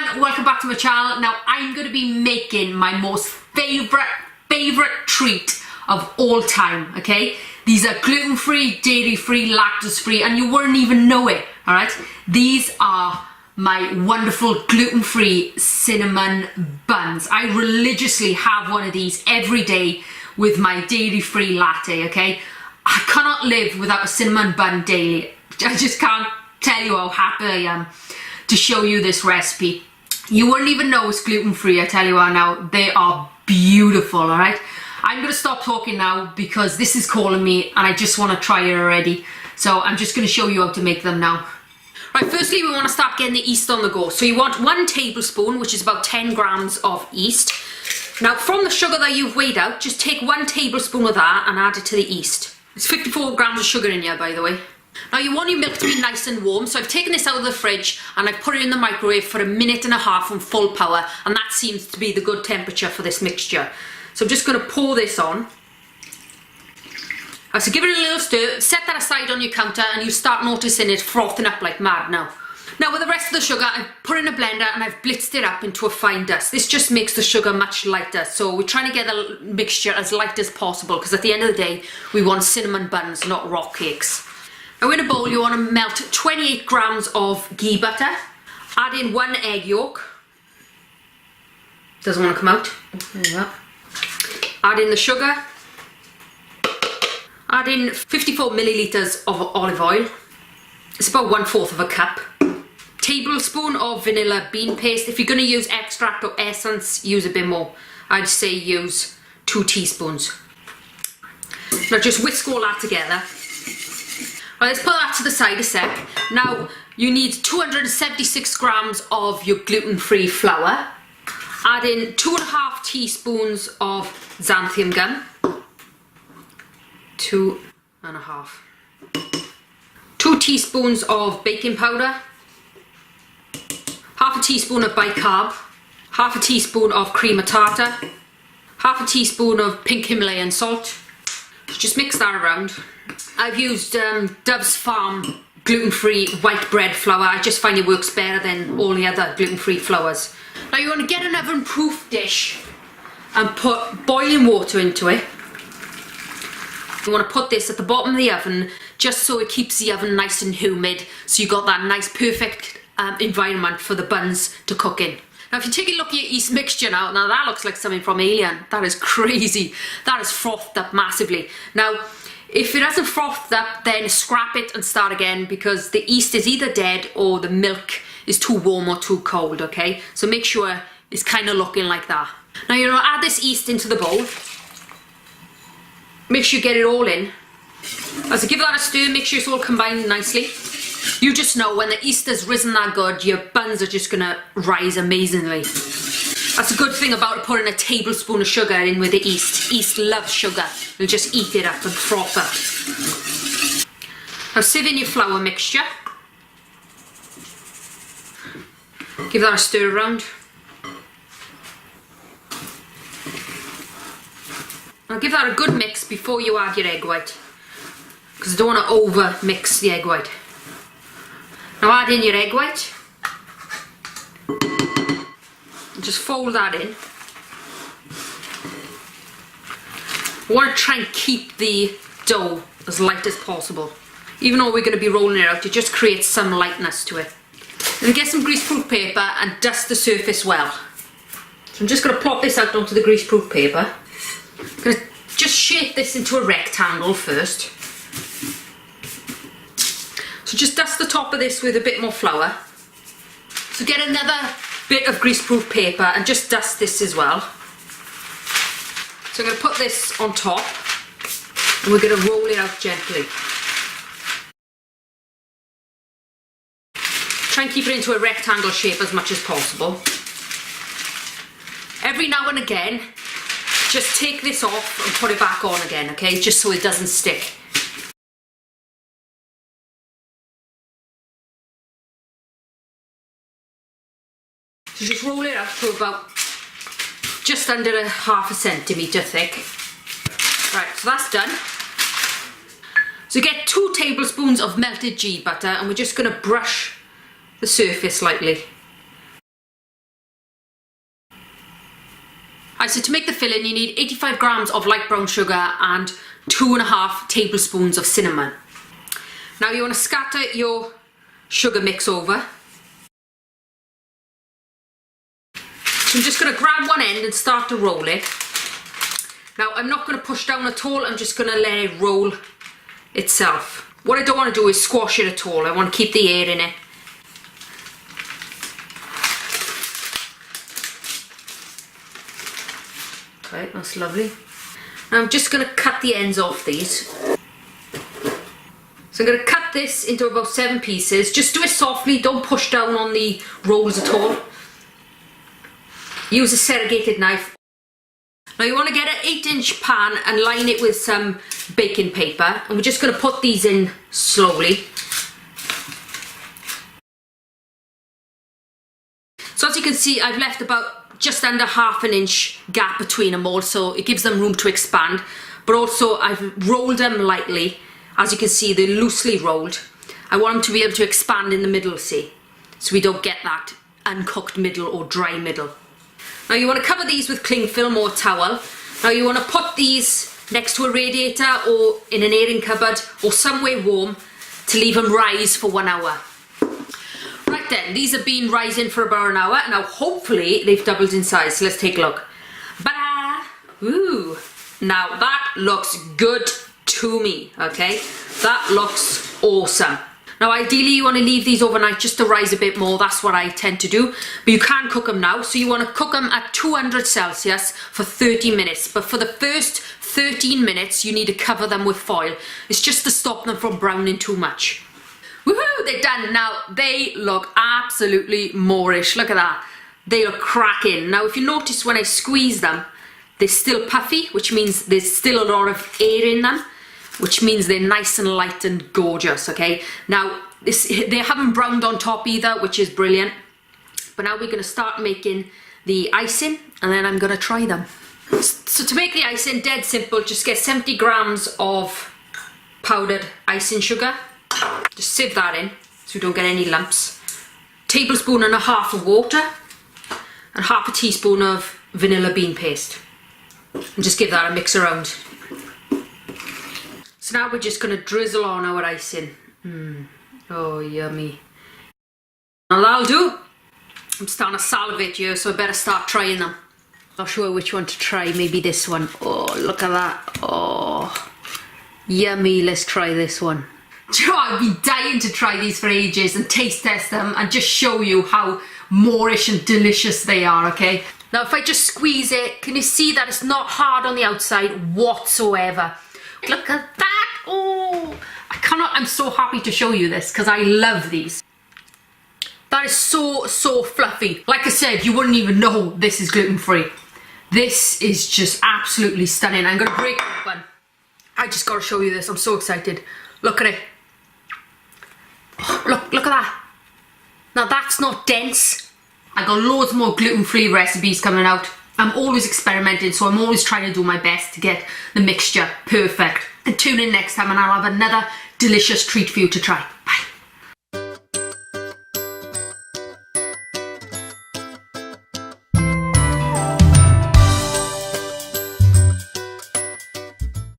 everyone, welcome back to my channel. Now I'm going to be making my most favourite treat of all time, okay? These are gluten-free, dairy-free, lactose-free, and you wouldn't even know it, alright? These are my wonderful gluten-free cinnamon buns. I religiously have one of these every day with my dairy-free latte, okay? I cannot live without a cinnamon bun daily. I just can't tell you how happy I am to show you this recipe. You wouldn't even know it's gluten-free, I tell you what now. They are beautiful, alright? I'm going to stop talking now because this is calling me and I just want to try it already. So I'm just going to show you how to make them now. Right, firstly we want to start getting the yeast on the go. So you want 1 tablespoon, which is about 10 grams of yeast. Now from the sugar that you've weighed out, just take 1 tablespoon of that and add it to the yeast. There's 54 grams of sugar in here, by the way. Now you want your milk to be nice and warm, so I've taken this out of the fridge and I've put it in the microwave for 1.5 minutes on full power, and that seems to be the good temperature for this mixture. So I'm just going to pour this on. So give it a little stir, set that aside on your counter and you start noticing it frothing up like mad now. Now with the rest of the sugar, I've put in a blender and I've blitzed it up into a fine dust. This just makes the sugar much lighter, so we're trying to get the mixture as light as possible because at the end of the day, we want cinnamon buns, not rock cakes. Now in a bowl you want to melt 28 grams of ghee butter, add in 1 egg yolk, doesn't want to come out, there you go. Add in the sugar, add in 54 millilitres of olive oil, it's about 1/4 of a cup, tablespoon of vanilla bean paste. If you're going to use extract or essence, use a bit more. I'd say use 2 teaspoons. Now just whisk all that together. Right, let's put that to the side a sec. Now you need 276 grams of your gluten-free flour. Add in 2.5 teaspoons of xanthan gum. 2.5. 2 teaspoons of baking powder. 1/2 teaspoon of bicarb. 1/2 teaspoon of cream of tartar. 1/2 teaspoon of pink Himalayan salt. Just mix that around. I've used Dove's Farm gluten-free white bread flour. I just find it works better than all the other gluten-free flours. Now you want to get an oven-proof dish and put boiling water into it. You want to put this at the bottom of the oven just so it keeps the oven nice and humid, so you got that nice perfect environment for the buns to cook in. Now if you take a look at your yeast mixture now that looks like something from Alien. That is crazy. That is frothed up massively. Now if it hasn't frothed up, then scrap it and start again because the yeast is either dead or the milk is too warm or too cold, okay? So make sure it's kind of looking like that. Now you're going to add this yeast into the bowl. Make sure you get it all in. As I give that a stir, make sure it's all combined nicely. You just know when the yeast has risen that good, your buns are just going to rise amazingly. That's a good thing about putting a tablespoon of sugar in with the yeast. Yeast loves sugar. It'll just eat it up and froth up. Now sieve in your flour mixture. Give that a stir around. Now give that a good mix before you add your egg white, because I don't want to over mix the egg white. Now add in your egg white. And just fold that in. I want to try and keep the dough as light as possible. Even though we're going to be rolling it out, it just creates some lightness to it. And get some greaseproof paper and dust the surface well. So I'm just going to plop this out onto the greaseproof paper. I'm going to just shape this into a rectangle first. So just dust the top of this with a bit more flour. So get another bit of greaseproof paper and just dust this as well. So I'm going to put this on top and we're going to roll it out gently. Try and keep it into a rectangle shape as much as possible. Every now and again, just take this off and put it back on again, okay? Just so it doesn't stick. So just roll it up to about just under 1/2 centimetre thick. Right, so that's done. So get 2 tablespoons of melted ghee butter and we're just going to brush the surface slightly. So to make the filling, you need 85 grams of light brown sugar and 2.5 tablespoons of cinnamon. Now you want to scatter your sugar mix over. So I'm just going to grab one end and start to roll it. Now I'm not going to push down at all, I'm just going to let it roll itself. What I don't want to do is squash it at all, I want to keep the air in it. Okay, that's lovely. Now I'm just going to cut the ends off these. So I'm going to cut this into about 7 pieces. Just do it softly, don't push down on the rolls at all. Use a serrated knife. Now you want to get an 8-inch pan and line it with some baking paper. And we're just going to put these in slowly. So as you can see, I've left about just under 1/2 inch gap between them all, so it gives them room to expand. But also I've rolled them lightly. As you can see, they're loosely rolled. I want them to be able to expand in the middle, see? So we don't get that uncooked middle or dry middle. Now you want to cover these with cling film or towel. Now you want to put these next to a radiator or in an airing cupboard or somewhere warm to leave them rise for 1 hour. Right then, these have been rising for about an hour. Now hopefully they've doubled in size, so let's take a look. Ba-da! Ooh! Now that looks good to me, okay? That looks awesome. Now ideally you want to leave these overnight just to rise a bit more, that's what I tend to do. But you can cook them now, so you want to cook them at 200 Celsius for 30 minutes. But for the first 13 minutes you need to cover them with foil. It's just to stop them from browning too much. Woohoo! They're done. Now they look absolutely Moorish, look at that. They look cracking. Now if you notice when I squeeze them, they're still puffy, which means there's still a lot of air in them, which means they're nice and light and gorgeous, okay? Now, they haven't browned on top either, which is brilliant. But now we're going to start making the icing, and then I'm going to try them. So to make the icing, dead simple, just get 70 grams of powdered icing sugar. Just sieve that in, so we don't get any lumps. 1.5 tablespoons of water, and 1/2 teaspoon of vanilla bean paste. And just give that a mix around. So now we're just going to drizzle on our icing. Oh, yummy. Now that'll do. I'm starting to salivate here, so I better start trying them. Not sure which one to try, maybe this one. Oh, look at that. Oh, yummy. Let's try this one. Do you know what? I've been dying to try these for ages and taste test them and just show you how Moorish and delicious they are, okay? Now if I just squeeze it, can you see that it's not hard on the outside whatsoever? Look at that! Oh, I'm so happy to show you this because I love these. That is so fluffy. Like I said, you wouldn't even know this is gluten-free. This is just absolutely stunning. I'm gonna break it open. I just gotta show you this, I'm so excited. Look at it. Oh, look at that. Now that's not dense. I got loads more gluten-free recipes coming out. I'm always experimenting, so I'm always trying to do my best to get the mixture perfect. And tune in next time and I'll have another delicious treat for you to try.